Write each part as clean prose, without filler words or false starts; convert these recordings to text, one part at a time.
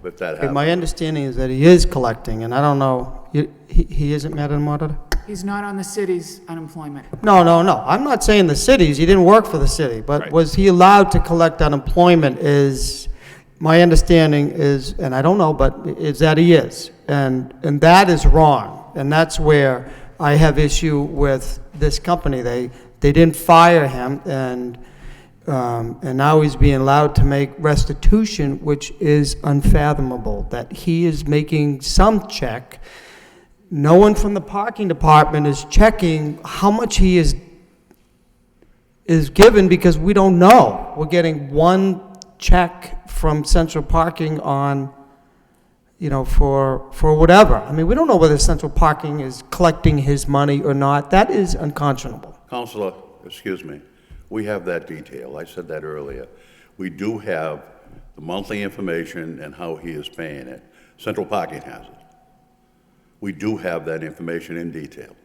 if that Okay, happens. my understanding is that he is collecting, and I don't know, he isn't, Madam Auditor? He's not on the city's unemployment. No, no, no. I'm not saying the cities. He didn't work for the city. But Right. was he allowed to collect unemployment is, my understanding is, and I don't know, but is that he is. And that is wrong. And that's where I have issue with this company. They didn't fire him, and now he's being allowed to make restitution, which is unfathomable, that he is making some check. No one from the parking department is checking how much he is given, because we don't know. We're getting one check from Central Parking on, for whatever. I mean, we don't know whether Central Parking is collecting his money or not. That is unconscionable. Counselor, excuse me, we have that detail. I said that earlier. We do have the monthly information and how he is paying it. Central Parking has it. We do have that information in detail,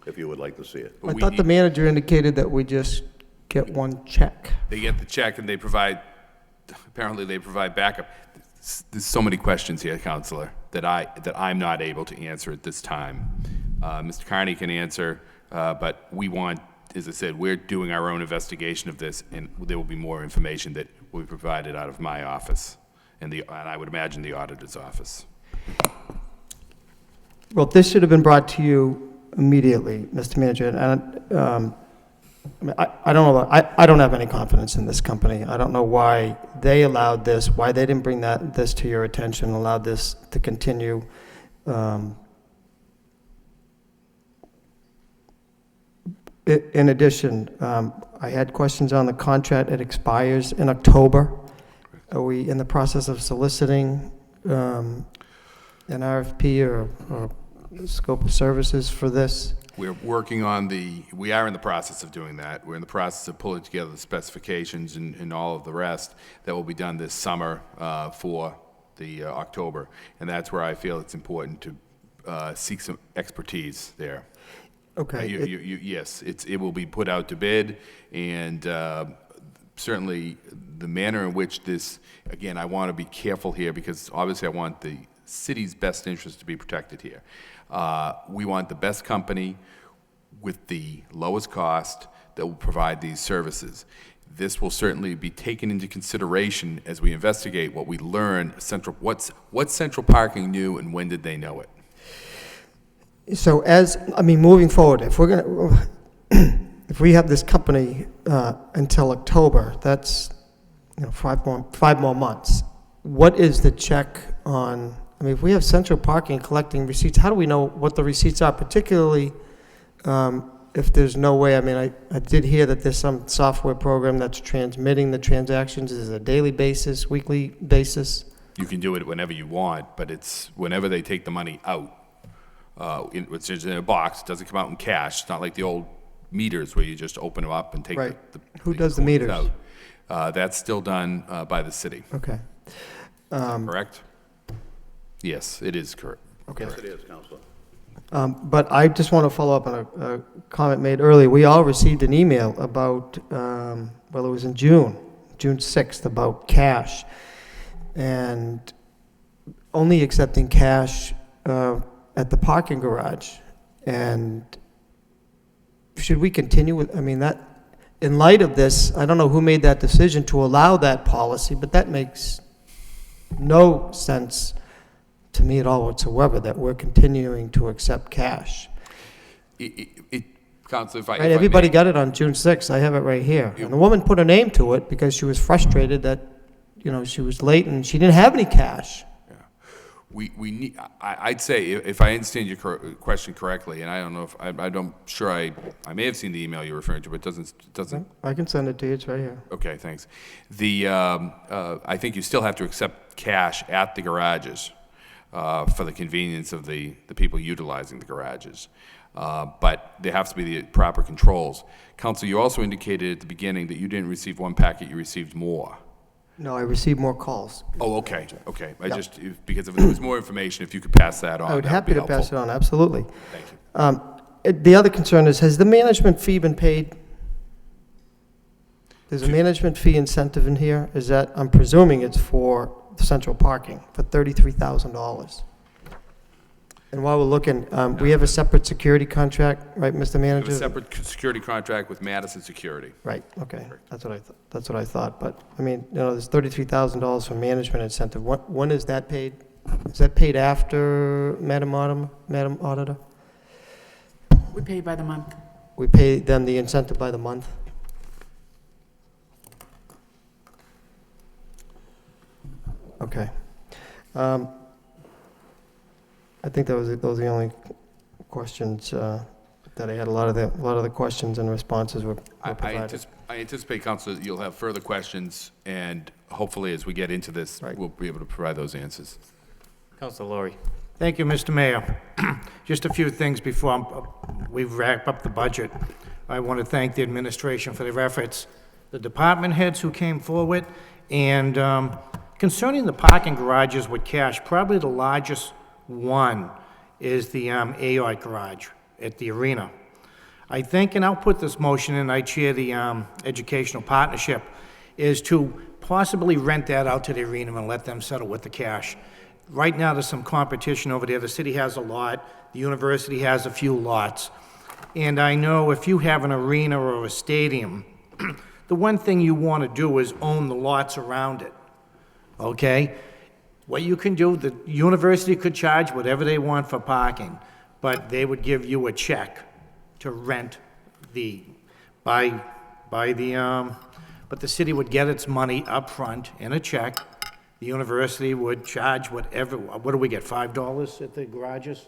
if you would like to see it. I thought the manager indicated that we just get one check. They get the check and apparently they provide backup. There's so many questions here, Counselor, that I'm not able to answer at this time. Mr. Carney can answer, but we want, as I said, we're doing our own investigation of this, and there will be more information that will be provided out of my office and I would imagine the auditor's office. Well, this should have been brought to you immediately, Mr. Manager. And I don't know. I don't have any confidence in this company. I don't know why they allowed this, why they didn't bring this to your attention, allowed this to continue. In addition, I had questions on the contract. It expires in October. Are we in the process of soliciting an RFP or scope of services for this? We are in the process of doing that. We're in the process of pulling together the specifications and all of the rest that will be done this summer for the October. And that's where I feel it's important to seek some expertise there. Okay. Yes, it will be put out to bid, and certainly the manner in which this, again, I want to be careful here because obviously I want the city's best interest to be protected here. We want the best company with the lowest cost that will provide these services. This will certainly be taken into consideration as we investigate what we learn, what Central Parking knew and when did they know it. So moving forward, if we're gonna, if we have this company until October, that's 5 more months. What is the check on? I mean, if we have Central Parking collecting receipts, how do we know what the receipts are? Particularly if there's no way. I mean, I did hear that there's some software program that's transmitting the transactions. Is it a daily basis, weekly basis? You can do it whenever you want, but it's whenever they take the money out. It's just in a box. It doesn't come out in cash. It's not like the old meters where you just open them up and take Right. Who the does the coins meters? out. That's still done by the city. Okay. Correct? Yes, it is correct. Okay. Yes, it is, Counselor. But I just want to follow up on a comment made earlier. We all received an email about, it was in June 6th, about cash, and only accepting cash at the parking garage. And should we continue with, that, in light of this, I don't know who made that decision to allow that policy, but that makes no sense to me at all whatsoever, that we're continuing to accept cash. Counselor, if I Right, everybody may, got it on June 6th. I have it right here. And the woman put a name to it because she was frustrated that, she was late and she didn't have any cash. we need. I'd say if I understand your question correctly, and I don't know if I may have seen the email you're referring to, but it doesn't. I can send it to you. It's right here. Okay, thanks. I think you still have to accept cash at the garages for the convenience of the people utilizing the garages. But there have to be the proper controls. Counsel, you also indicated at the beginning that you didn't receive one packet, you received more. No, I received more calls. Oh, okay. Yeah. Because if there was more information, if you could pass that on, I would that happy be to pass it helpful. on, absolutely. Thank you. The other concern is, has the management fee been paid? There's a management fee incentive in here. Is that, I'm presuming it's for central parking for $33,000. And while we're looking, we have a separate security contract, right, Mr. We have Manager? a separate security contract with Madison Security. Right, okay, that's what I thought, but, I mean, there's $33,000 for management incentive. When is that paid? Is that paid after, Madam Auditor? We pay by the month. We pay them the incentive by the month? Okay. I think those are the only questions that I had. A lot of the questions and responses were provided. I anticipate, Council, that you'll have further questions, and hopefully, as we get into this, Right. we'll be able to provide those answers. Councilor Laurie. Thank you, Mr. Mayor. Just a few things before we wrap up the budget. I want to thank the administration for their efforts, the department heads who came forward, and concerning the parking garages with cash, probably the largest one is the Aort garage at the arena. I think, and I'll put this motion in, I chair the educational partnership, is to possibly rent that out to the arena and let them settle with the cash. Right now, there's some competition over there. The city has a lot, the university has a few lots. And I know if you have an arena or a stadium, the one thing you want to do is own the lots around it, okay? What you can do, the university could charge whatever they want for parking, but they would give you a check to rent but the city would get its money up front in a check. The university would charge whatever, what do we get, $5 at the garages?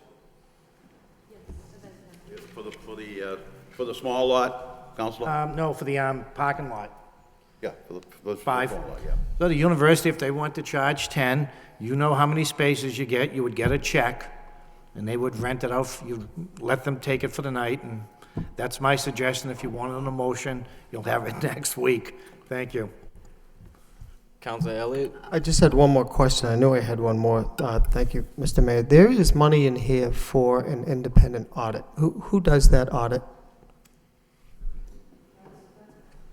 For the small lot, Counselor? No, for the parking lot. Yeah, for the Five. small lot, yeah. So the university, if they want to charge 10, you know how many spaces you get, you would get a check, and they would rent it out, you'd let them take it for the night, and that's my suggestion. If you want it on a motion, you'll have it next week. Thank you. Councilor Elliott. I just had one more question. I know I had one more. Thank you, Mr. Mayor. There is money in here for an independent audit. Who does that audit?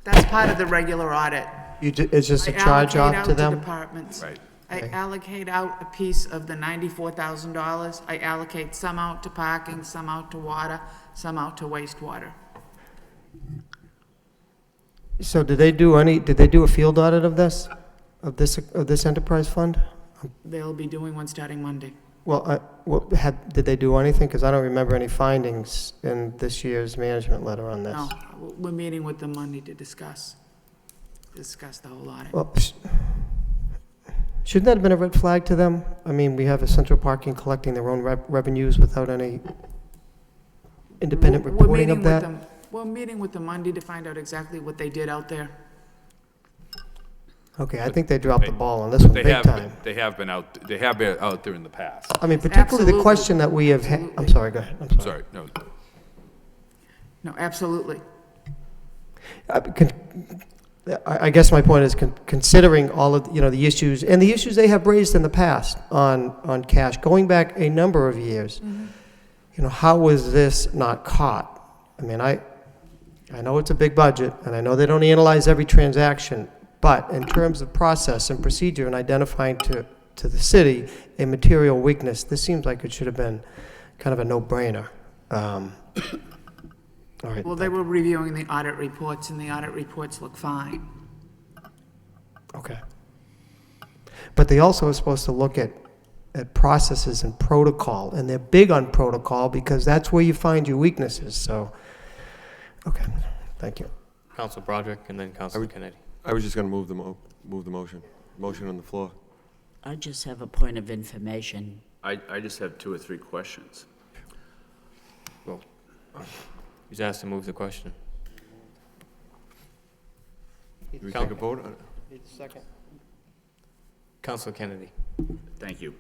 That's part of the regular audit. Is this a I charge allocate off out to them? departments. Right. I allocate out a piece of the $94,000. I allocate some out to parking, some out to water, some out to wastewater. So did they do a field audit of this enterprise fund? They'll be doing one starting Monday. Well, did they do anything? Because I don't remember any findings in this year's management letter on this. No, we're meeting with them Monday to discuss the whole audit. Well, shouldn't that have been a red flag to them? I mean, we have a central parking collecting their own revenues without any independent We're reporting meeting of with that? them. We're meeting with them Monday to find out exactly what they did out there. Okay, I think they dropped the ball on this one They big have, time. they have been out there in the past. I mean, particularly the Absolutely. question that we have, I'm Absolutely. sorry, go ahead, I'm sorry. Sorry, no. No, absolutely. I guess my point is considering all of, the issues, and the issues they have raised in the past on cash, going back a number of years, how was this not caught? I mean, I know it's a big budget, and I know they don't analyze every transaction, but in terms of process and procedure and identifying to the city a material weakness, this seems like it should have been kind of a no-brainer. All right. Well, they were reviewing the audit reports, and the audit reports look fine. Okay. But they also are supposed to look at processes and protocol, and they're big on protocol because that's where you find your weaknesses, so, okay, thank you. Councilor Broderick, and then Councilor Kennedy. I was just going to move the motion. Motion on the floor. I just have a point of information. I just have 2 or 3 questions. Well, he's asked to move the question. Do we take a vote on it? Second. Councilor Kennedy. Thank you.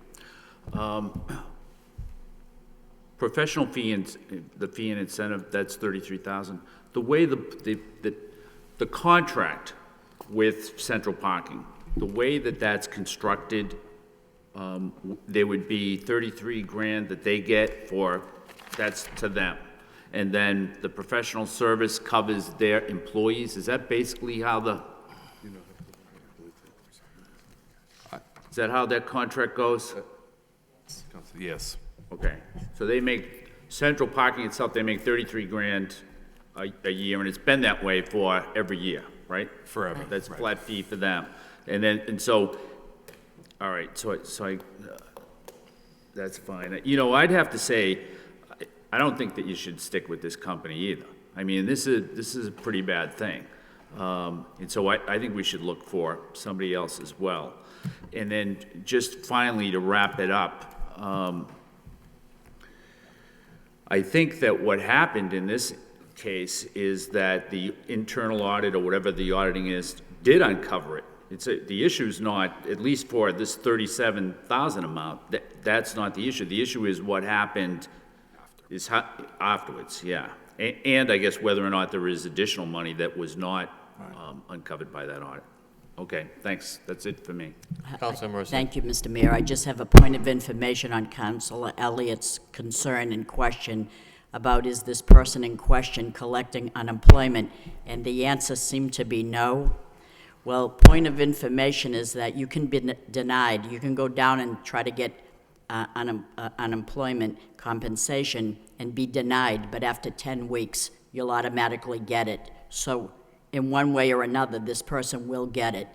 Professional fee and the fee and incentive, that's $33,000. The way the contract with central parking, the way that's constructed, there would be 33 grand that they get that's to them. And then the professional service covers their employees. Is that basically how Is that how that contract goes? Yes. Okay, so they make, central parking itself, they make 33 grand a year, and it's been that way for every year, right? Forever, That's right. flat fee for them. And so, all right, that's fine. You know, I'd have to say, I don't think that you should stick with this company either. I mean, this is a pretty bad thing. And so I think we should look for somebody else as well. And then just finally, to wrap it up, I think that what happened in this case is that the internal audit, or whatever the auditing is, did uncover it. The issue's not, at least for this 37,000 amount, that's not the issue. The issue is what happened afterwards, yeah. And I guess whether or not there is additional money that was not uncovered by that audit. Okay, thanks. That's it for me. Councilor Mercia. Thank you, Mr. Mayor. I just have a point of information on Councilor Elliott's concern and question about, is this person in question collecting unemployment? And the answer seemed to be no. Well, point of information is that you can be denied. You can go down and try to get unemployment compensation and be denied, but after 10 weeks, you'll automatically get it. So in one way or another, this person will get it.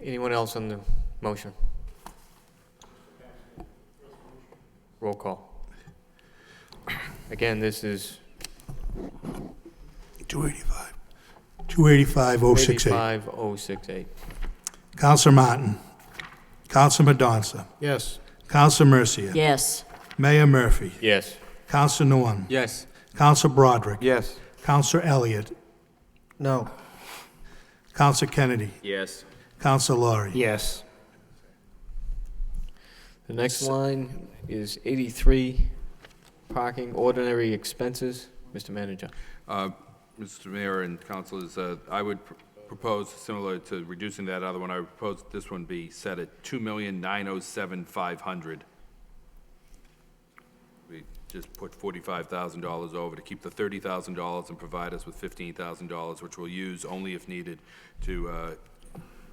Anyone else on the motion? Roll call. Again, this is 285. 285-068. 285-068. Counselor Martin. Counselor Madonza. Yes. Counselor Mercia. Yes. Mayor Murphy. Yes. Counselor Nguyen. Yes. Counselor Broderick. Yes. Counselor Elliott. No. Counselor Kennedy. Yes. Counselor Laurie. Yes. The next line is 83, parking ordinary expenses. Mr. Manager. Mr. Mayor and councilors, I would propose, similar to reducing that other one, I would propose this one be set at $2,907,500. We just put $45,000 over to keep the $30,000 and provide us with $15,000, which we'll use only if needed to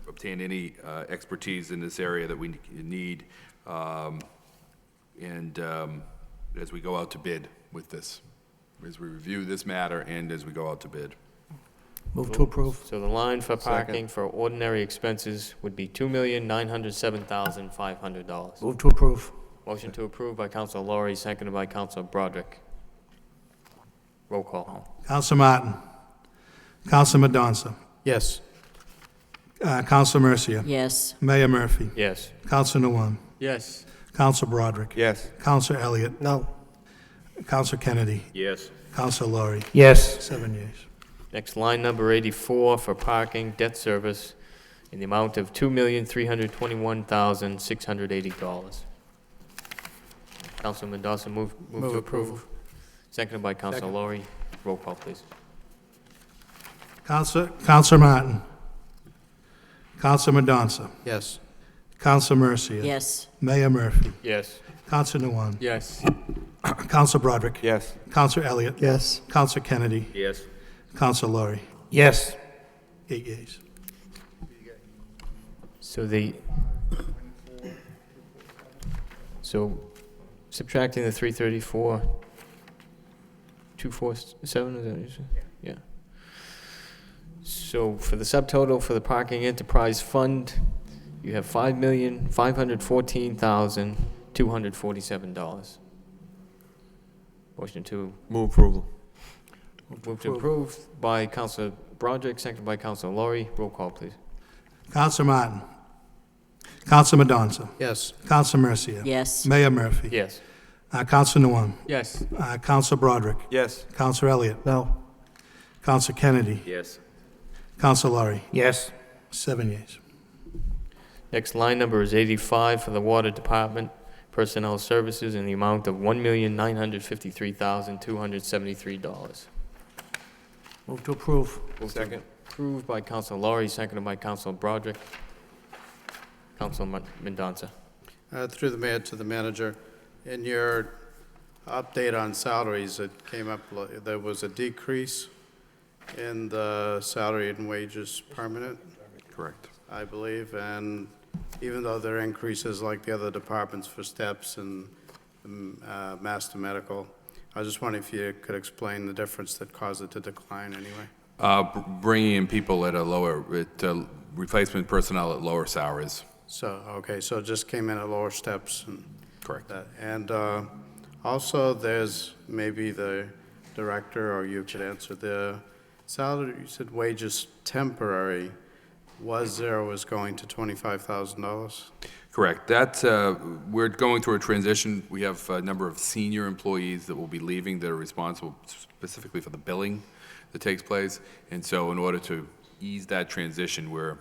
obtain any expertise in this area that we need, as we go out to bid with this, as we review this matter and as we go out to bid. Move to approve. So the line for parking for ordinary expenses would be $2,907,500. Move to approve. Motion to approve by Councilor Laurie, seconded by Councilor Broderick. Roll call. Counselor Martin. Counselor Madonza. Yes. Counselor Mercia. Yes. Mayor Murphy. Yes. Counselor Nguyen. Yes. Counselor Broderick. Yes. Counselor Elliott. No. Counselor Kennedy. Yes. Counselor Laurie. Yes. 7 yeas. Next, line number 84 for parking debt service in the amount of $2,321,680. Councilor Mendoza, move to approve. Seconded by Councilor Laurie. Roll call, please. Counselor Martin. Counselor Madonza. Yes. Counselor Mercia. Yes. Mayor Murphy. Yes. Counselor Nguyen. Yes. Counselor Broderick. Yes. Counselor Elliott. Yes. Counselor Kennedy. Yes. Counselor Laurie. Yes. 8 yeas. So subtracting the 334, 247, is that what you said? Yeah. So for the subtotal for the parking enterprise fund, you have $5,514,247. Motion to Move approval. move to approve by Councilor Broderick, seconded by Councilor Laurie. Roll call, please. Counselor Martin. Counselor Madonza. Yes. Counselor Mercia. Yes. Mayor Murphy. Yes. Counselor Nguyen. Yes. Counselor Broderick. Yes. Counselor Elliott. No. Counselor Kennedy. Yes. Counselor Laurie. Yes. 7 yeas. Next line number is 85 for the Water Department Personnel Services in the amount of $1,953,273. Move to approve. Second. Approved by Councilor Laurie, seconded by Councilor Broderick. Councilor Mendoza. Through the mayor to the manager, in your update on salaries, it came up, there was a decrease in the salary and wages permanent. Correct. I believe, and even though there are increases like the other departments for steps and master medical, I was just wondering if you could explain the difference that caused it to decline anyway. Bringing in people at a lower, replacement personnel at lower salaries. So, okay, so it just came in at lower steps and Correct. that. And also, there's maybe the director, or you could answer, the salary, you said wages temporary, was going to $25,000? Correct. That, we're going through a transition. We have a number of senior employees that will be leaving that are responsible specifically for the billing that takes place. And so in order to ease that transition, we're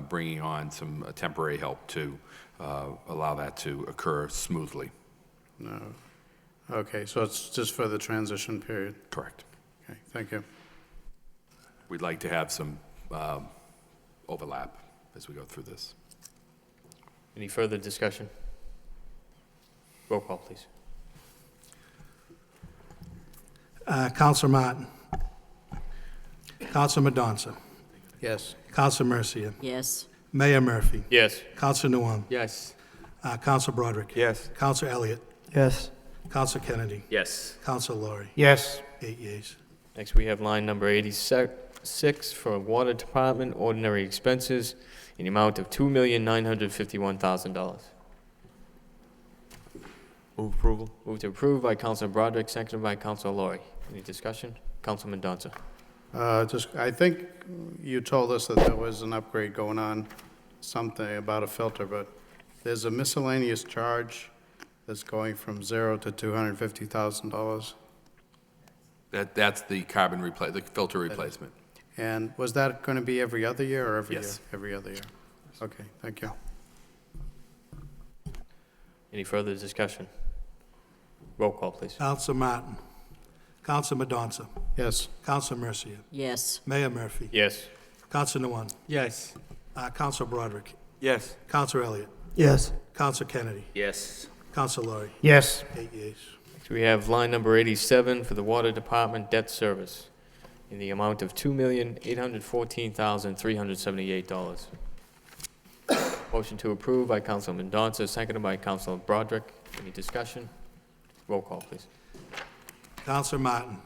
bringing on some temporary help to allow that to occur smoothly. No. Okay, so it's just for the transition period? Correct. Okay, thank you. We'd like to have some overlap as we go through this. Any further discussion? Roll call, please. Counselor Martin. Counselor Madonza. Yes. Counselor Mercia. Yes. Mayor Murphy. Yes. Counselor Nguyen. Yes. Counselor Broderick. Yes. Counselor Elliott. Yes. Counselor Kennedy. Yes. Counselor Laurie. Yes. 8 yeas. Next, we have line number 86 for Water Department, ordinary expenses, in the amount of $2,951,000. Move approval. Move to approve by Councilor Broderick, seconded by Councilor Laurie. Any discussion? Councilman Mendoza. I think you told us that there was an upgrade going on, something about a filter, but there's a miscellaneous charge that's going from $0 to $250,000. That's the the filter replacement. And was that going to be every other year or every year? Yes. Every other year. Okay, thank you. Any further discussion? Roll call, please. Counselor Martin. Counselor Madonza. Yes. Counselor Mercia. Yes. Mayor Murphy. Yes. Counselor Nguyen. Yes. Counselor Broderick. Yes. Counselor Elliott. Yes. Counselor Kennedy. Yes. Counselor Laurie. Yes. 8 yeas. So we have line number 87 for the Water Department debt service in the amount of $2,814,378. Motion to approve by Councilor Mendoza, seconded by Councilor Broderick. Any discussion? Roll call, please. Counselor Martin.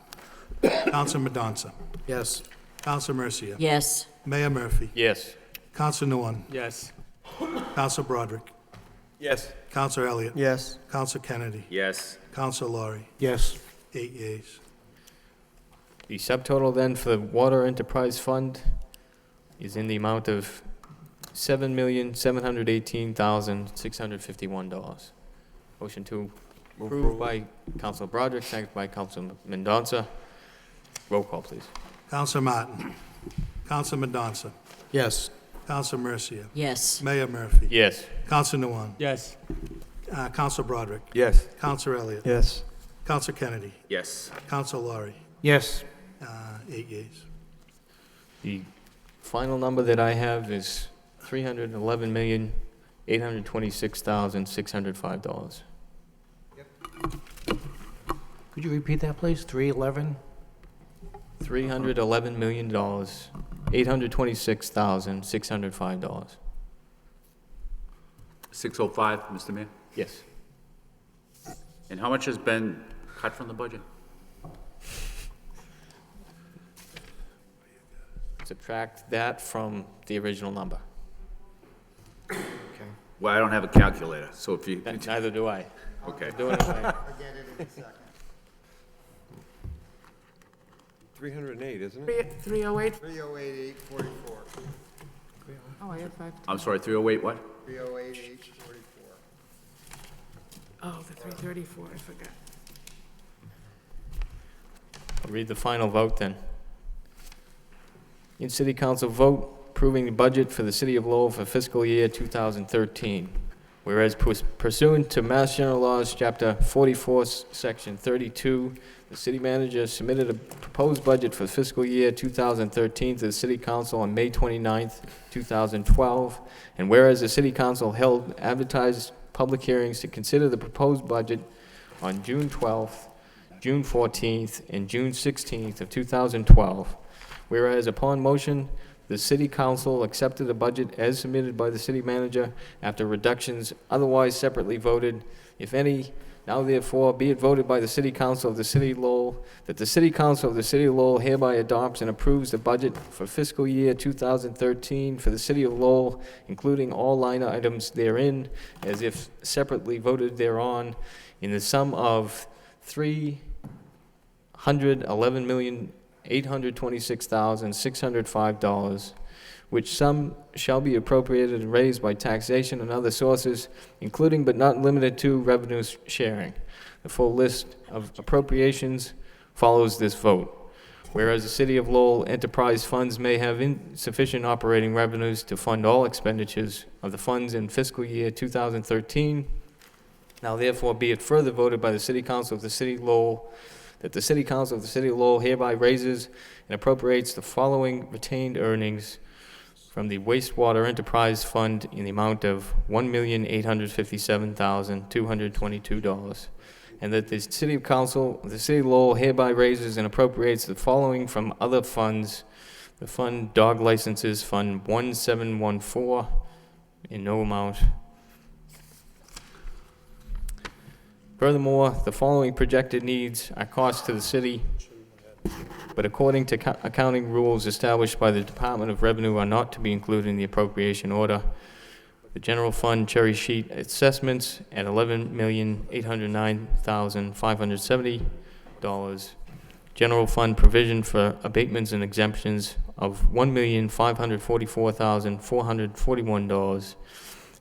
Counselor Madonza. Yes. Counselor Mercia. Yes. Mayor Murphy. Yes. Counselor Nguyen. Yes. Counselor Broderick. Yes. Counselor Elliott. Yes. Counselor Kennedy. Yes. Counselor Laurie. Yes. 8 yeas. The subtotal then for the Water Enterprise Fund is in the amount of $7,718,651. Motion to approve by Councilor Broderick, seconded by Councilor Mendoza. Roll call, please. Counselor Martin. Counselor Madonza. Yes. Counselor Mercia. Yes. Mayor Murphy. Yes. Counselor Nguyen. Yes. Counselor Broderick. Yes. Counselor Elliott. Yes. Counselor Kennedy. Yes. Counselor Laurie. Yes. 8 yeas. The final number that I have is $311,826,605. Could you repeat that, please? 311? $311,826,605. 605, Mr. Mayor. Yes. And how much has been cut from the budget? Subtract that from the original number. Well, I don't have a calculator, so if you, Neither do I. okay. Do it anyway. 308, isn't it? 308? 308,844. Oh, I have five. I'm sorry, 308 what? 308,844. Oh, the 334, I forgot. I'll read the final vote then. In City Council vote approving the budget for the City of Lowell for fiscal year 2013. Whereas pursuant to Mass General Laws, Chapter 44, Section 32, the city manager submitted a proposed budget for fiscal year 2013 to the City Council on May 29th, 2012. And whereas the City Council held advertised public hearings to consider the proposed budget on June 12th, June 14th, and June 16th of 2012. Whereas upon motion, the city council accepted a budget as submitted by the city manager after reductions otherwise separately voted, if any. Now therefore be it voted by the city council of the city of Lowell that the city council of the city of Lowell hereby adopts and approves the budget for fiscal year 2013 for the city of Lowell, including all line items therein, as if separately voted thereon, in the sum of $311,826,605, which sum shall be appropriated and raised by taxation and other sources, including but not limited to revenue sharing. The full list of appropriations follows this vote. Whereas the City of Lowell enterprise funds may have insufficient operating revenues to fund all expenditures of the funds in fiscal year 2013, now therefore be it further voted by the City Council of the City of Lowell that the City Council of the City of Lowell hereby raises and appropriates the following retained earnings from the wastewater enterprise fund in the amount of $1,857,222, and that the City Council of the City of Lowell hereby raises and appropriates the following from other funds: the fund dog licenses, Fund 1714, in no amount. Furthermore, the following projected needs are costs to the city, but according to accounting rules established by the Department of Revenue are not to be included in the appropriation order. The general fund cherry sheet assessments at $11,809,570. General fund provision for abatements and exemptions of $1,544,441.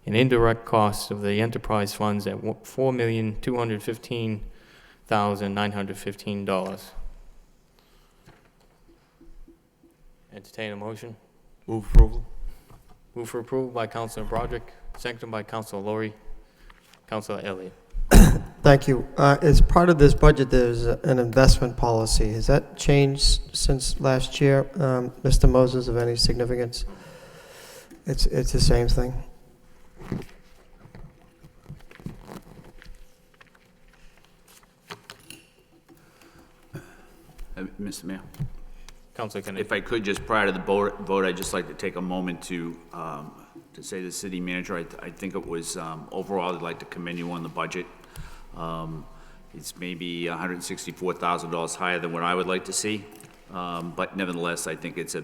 And indirect costs of the enterprise funds at $4,215,915. Entertain a motion. Move approval. Move for approval by Councilor Broderick, seconded by Councilor Lowry. Councilor Elliott. Thank you. As part of this budget, there's an investment policy. Has that changed since last year? Mr. Moses, of any significance? It's the same thing. Mr. Mayor, Councilor Kennedy. if I could, just prior to the vote, I'd just like to take a moment to say to the city manager, I think it was, overall, I'd like to commend you on the budget. It's maybe $164,000 higher than what I would like to see, but nevertheless, I think it's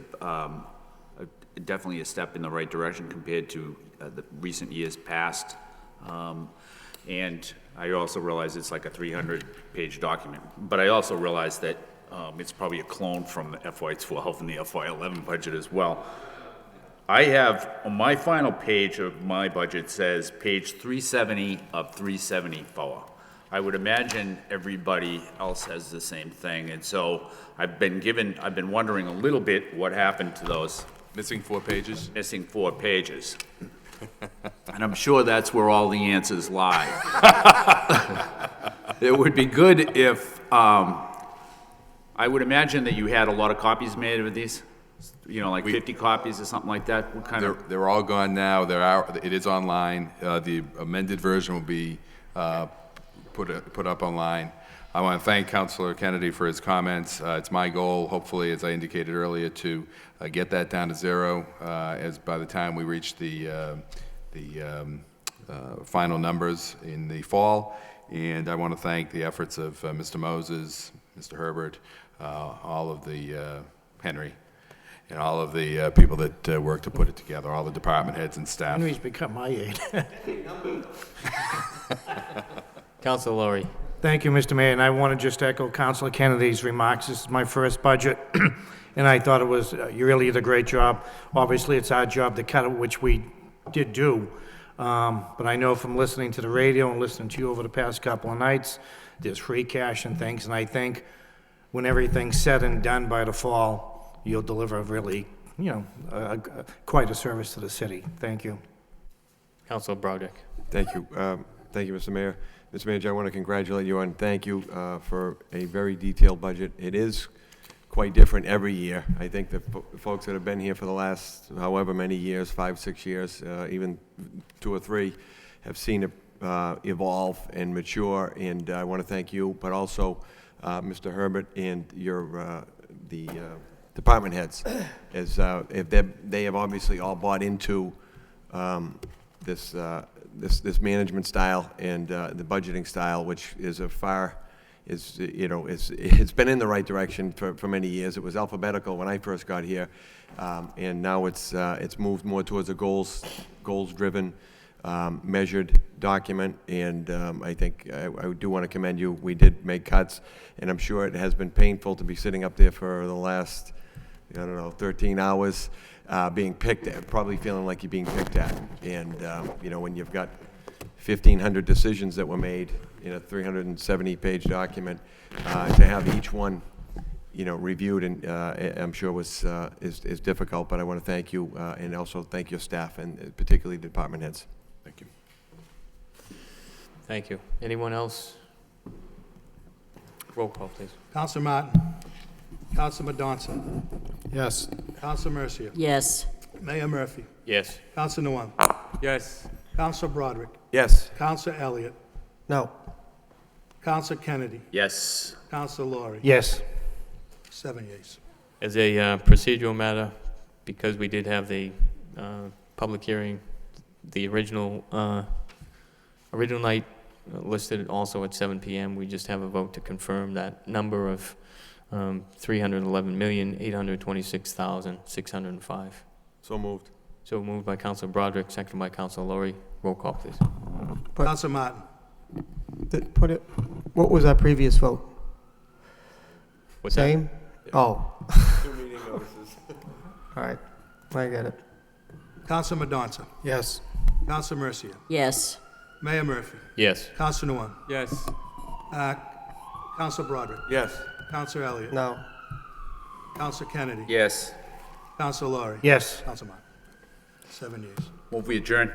definitely a step in the right direction compared to the recent years past. And I also realize it's like a 300-page document, but I also realize that it's probably a clone from the FY12 and the FY11 budget as well. I have, on my final page of my budget says page 370 of 374. I would imagine everybody else has the same thing, and so I've been wondering a little bit what happened to those. Missing 4 pages? Missing 4 pages. And I'm sure that's where all the answers lie. It would be good if, I would imagine that you had a lot of copies made of these, like 50 copies or something like that. What kind of? They're all gone now. It is online. The amended version will be put up online. I want to thank Councilor Kennedy for his comments. It's my goal, hopefully, as I indicated earlier, to get that down to 0 as by the time we reach the final numbers in the fall. And I want to thank the efforts of Mr. Moses, Mr. Herbert, all of the Henry, and all of the people that worked to put it together, all the department heads and staff. Henry's become my aide. Councilor Lowry. Thank you, Mr. Mayor, and I want to just echo Councilor Kennedy's remarks. This is my first budget, and I thought it was, you really did a great job. Obviously, it's our job to cut it, which we did do, but I know from listening to the radio and listening to you over the past couple of nights, there's free cash and things, and I think when everything's said and done by the fall, you'll deliver really, quite a service to the city. Thank you. Councilor Broderick. Thank you. Thank you, Mr. Mayor. Mr. Manager, I want to congratulate you and thank you for a very detailed budget. It is quite different every year. I think the folks that have been here for the last however many years, 5, 6 years, even 2 or 3, have seen it evolve and mature, and I want to thank you, but also Mr. Herbert and the department heads, is if they have obviously all bought into this management style and the budgeting style, which is it's been in the right direction for many years. It was alphabetical when I first got here, and now it's moved more towards a goals-driven, measured document, and I think I do want to commend you. We did make cuts, and I'm sure it has been painful to be sitting up there for the last, 13 hours, being picked at, probably feeling like you're being picked at. And, when you've got 1,500 decisions that were made in a 370-page document, to have each one, reviewed, and I'm sure is difficult, but I want to thank you, and also thank your staff, and particularly department heads. Thank you. Thank you. Anyone else? Roll call, please. Counselor Martin. Counselor Madonza. Yes. Counselor Mercia. Yes. Mayor Murphy. Yes. Counselor Nguyen. Yes. Counselor Broderick. Yes. Counselor Elliott. No. Counselor Kennedy. Yes. Counselor Laurie. Yes. 7 yeas. As a procedural matter, because we did have the public hearing, the original night listed also at 7 p.m., we just have a vote to confirm that number of 311,826,605. So moved. So moved by Councilor Broderick, seconded by Councilor Laurie. Roll call, please. Counselor Martin. What was our previous vote? What's that? Same? Oh, 2 meeting notices. all right, I get it. Counselor Madonza. Yes. Counselor Mercia. Yes. Mayor Murphy. Yes. Counselor Nguyen. Yes. Counselor Broderick. Yes. Counselor Elliott. No. Counselor Kennedy. Yes. Counselor Laurie. Yes. Counselor Martin. 7 yeas. Move we adjourn.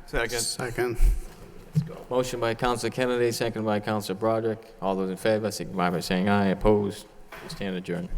Second. Second. Motion by Councilor Kennedy, seconded by Councilor Broderick. All those in favor, signify by saying aye. Opposed? We stand adjourned.